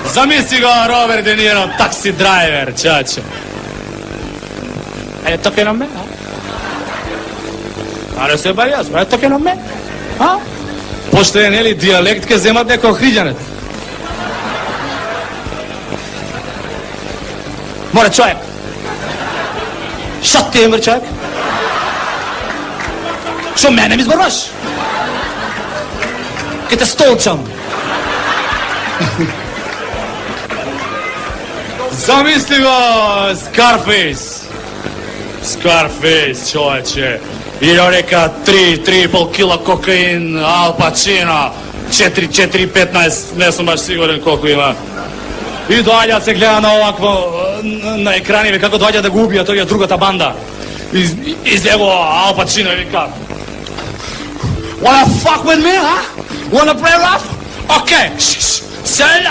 Zamisli ga Robert De Niro, taksi driver, čače. È tocca a me? Аре се бари јас, е така на ме? А? Поште е нели диалект ке земат некој хриѓанет. Море човек. Шат ти е човек? Шо мене ми зборваш? Ке те столчам. Замисли го, Scarface. Scarface, човече. Или река 3,5 кила кокаин, Ал Пачино, 4,15, не сум баш сигурен колку има. И доаѓа се гледа на овакво, на екраниве, како доаѓа да го убија, тој е другата банда. Излегува Ал Пачино и вика: Wanna fuck with me, huh? Wanna play rough? Okay,